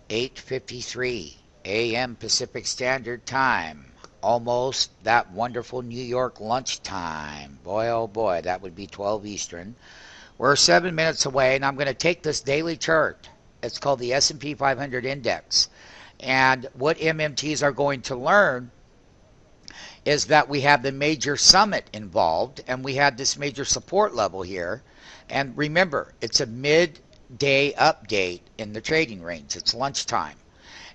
8:53 a.m. Pacific Standard Time. Almost that wonderful New York lunchtime. Boy, oh boy, that would be 12 Eastern. We're 7 minutes away, and I'm going to take this daily chart. It's called the S&P 500 Index. And what MMTs are going to learn is that we have the major summit involved, and we had this major support level here. And remember, it's a midday update in the trading range. It's lunchtime.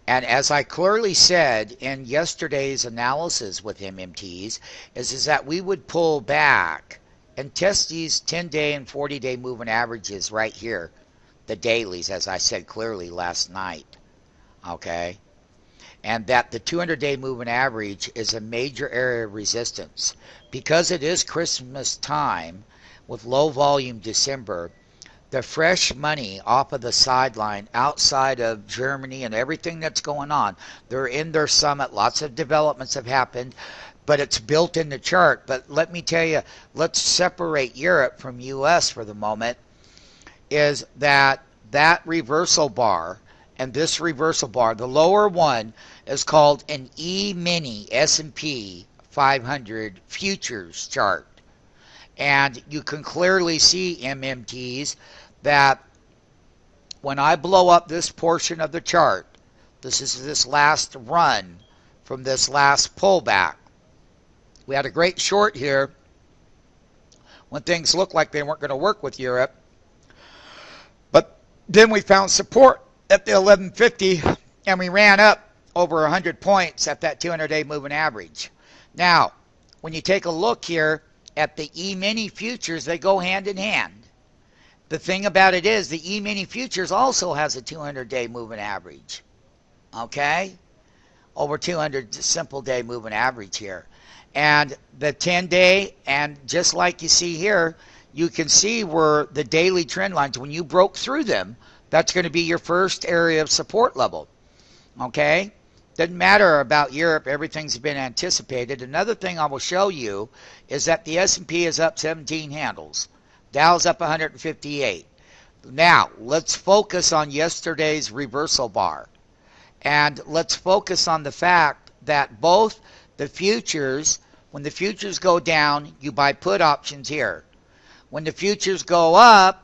And as I clearly said in yesterday's analysis with MMTs, is that we would pull back and test these 10-day and 40-day moving averages right here, the dailies, as I said clearly last night. Okay? And that the 200-day moving average is a major area of resistance. Because it is Christmas time with low volume December, the fresh money off of the sideline outside of Germany and everything that's going on, they're in their summit. Lots of developments have happened, but it's built in the chart. But let me tell you, let's separate Europe from US for the moment, is that reversal bar and this reversal bar, the lower one is called an Emini S&P 500 futures chart. And you can clearly see MMTs that when I blow up this portion of the chart, this is this last run from this last pullback. We had a great short here when things looked like they weren't going to work with Europe. But then we found support at the 1150 and we ran up over 100 points at that 200-day moving average. Now, when you take a look here at the E-mini futures, they go hand in hand. The thing about it is the E-mini futures also has a 200-day moving average. Okay? Over 200 simple day moving average here. And the 10-day, and just like you see here, you can see where the daily trend lines, when you broke through them, that's going to be your first area of support level. Okay? Doesn't matter about Europe. Everything's been anticipated. Another thing I will show you is that the S&P is up 17 handles. Dow's up 158. Now, let's focus on yesterday's reversal bar. And let's focus on the fact that both the futures, when the futures go down, you buy put options here. When the futures go up,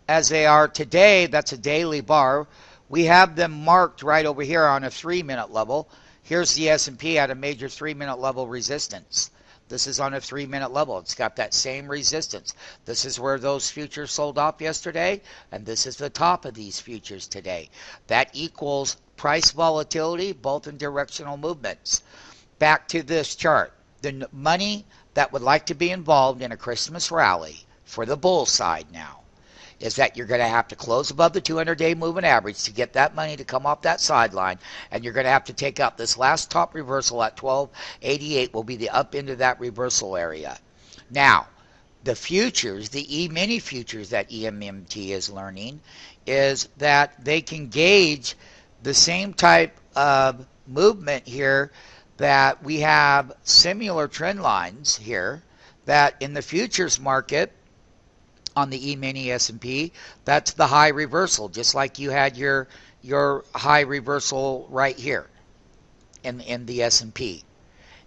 as they are today, that's a daily bar. We have them marked right over here on a 3-minute level. Here's the S&P at a major 3-minute level resistance. This is on a 3-minute level. It's got that same resistance. This is where those futures sold off yesterday, and this is the top of these futures today. That equals price volatility, both in directional movements. Back to this chart. The money that would like to be involved in a Christmas rally for the bull side now is that you're going to have to close above the 200-day moving average to get that money to come off that sideline, and you're going to have to take out this last top reversal at 1288 will be the up into that reversal area. Now, the futures, the E-mini futures that EMMT is learning, is that they can gauge the same type of movement here, that we have similar trend lines here, that in the futures market, on the E-mini S&P, that's the high reversal, just like you had your high reversal right here in the S&P.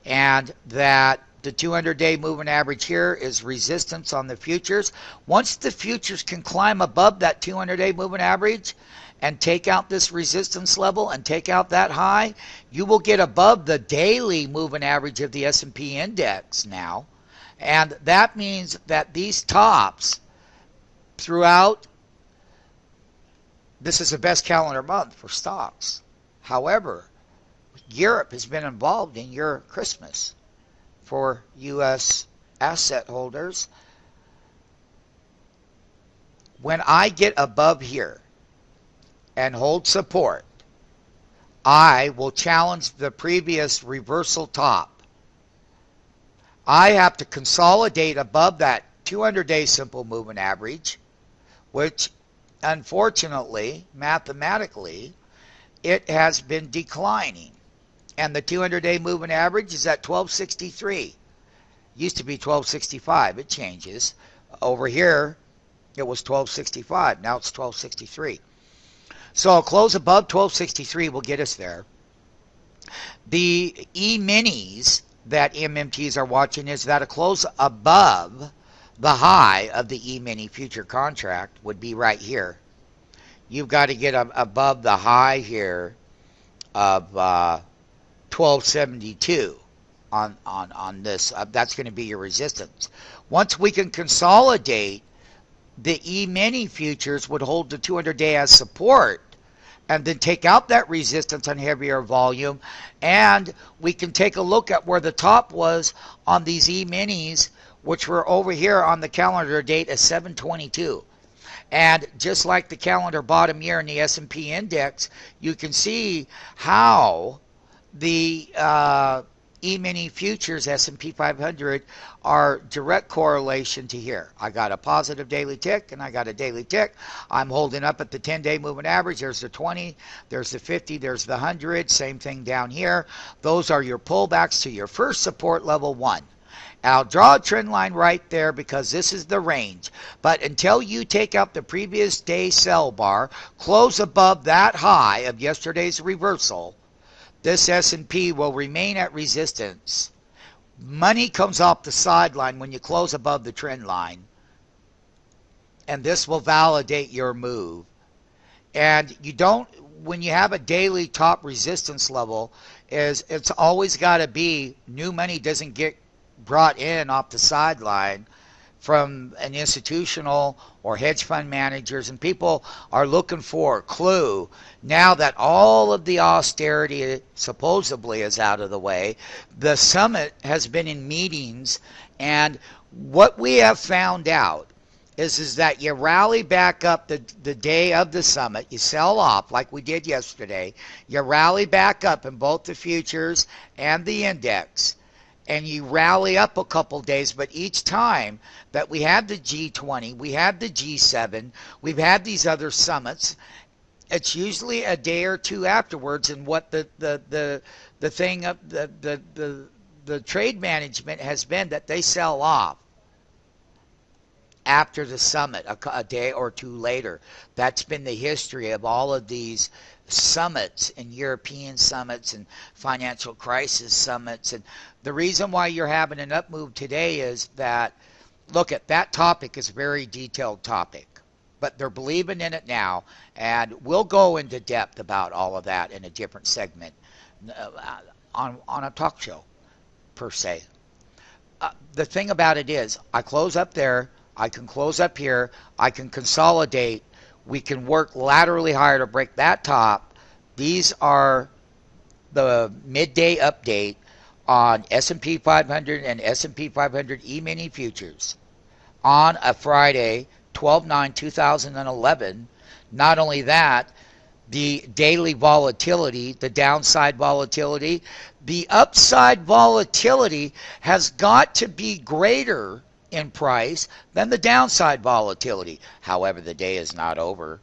And that the 200-day moving average here is resistance on the futures. Once the futures can climb above that 200-day moving average and take out this resistance level and take out that high, you will get above the daily moving average of the S&P index now. And that means that these tops throughout, this is the best calendar month for stocks. However, Europe has been involved in your Christmas for U.S. asset holders. When I get above here and hold support, I will challenge the previous reversal top. I have to consolidate above that 200-day simple moving average, which unfortunately, mathematically, it has been declining. And the 200-day moving average is at 1263. Used to be 1265. It changes. Over here, it was 1265. Now it's 1263. So a close above 1263 will get us there. The E-minis that MMTs are watching is that a close above the high of the E-mini future contract would be right here. You've got to get above the high here of 1272 on this. That's going to be your resistance. Once we can consolidate, the E-mini futures would hold the 200-day as support and then take out that resistance on heavier volume, and we can take a look at where the top was on these E-minis, which were over here on the calendar date as 722. And just like the calendar bottom year in the S&P index, you can see how the E-mini futures S&P 500 are direct correlation to here. I got a positive daily tick and I got a daily tick. I'm holding up at the 10-day moving average. There's the 20, there's the 50, there's the 100. Same thing down here. Those are your pullbacks to your first support level 1. I'll draw a trend line right there because this is the range. But until you take out the previous day sell bar, close above that high of yesterday's reversal, this S&P will remain at resistance. Money comes off the sideline when you close above the trend line. And this will validate your move. And you don't, when you have a daily top resistance level, it's always got to be new money doesn't get brought in off the sideline from an institutional or hedge fund managers, and people are looking for a clue now that all of the austerity supposedly is out of the way. The summit has been in meetings, and what we have found out is that you rally back up the day of the summit, you sell off like we did yesterday, you rally back up in both the futures and the index, and you rally up a couple days, but each time that we had the G20, we had the G7, we've had these other summits, it's usually a day or two afterwards, and what the thing of the trade management has been that they sell off after the summit a day or two later. That's been the history of all of these summits and European summits and financial crisis summits. And the reason why you're having an up move today is that, look, at that topic is a very detailed topic, but they're believing in it now, and we'll go into depth about all of that in a different segment on a talk show per se. The thing about it is, I close up there, I can close up here, I can consolidate, we can work laterally higher to break that top. These are the midday update on S&P 500 and S&P 500 E-mini futures on a Friday, 12/9/2011. Not only that, the daily volatility, the downside volatility, the upside volatility has got to be greater in price than the downside volatility. However, the day is not over.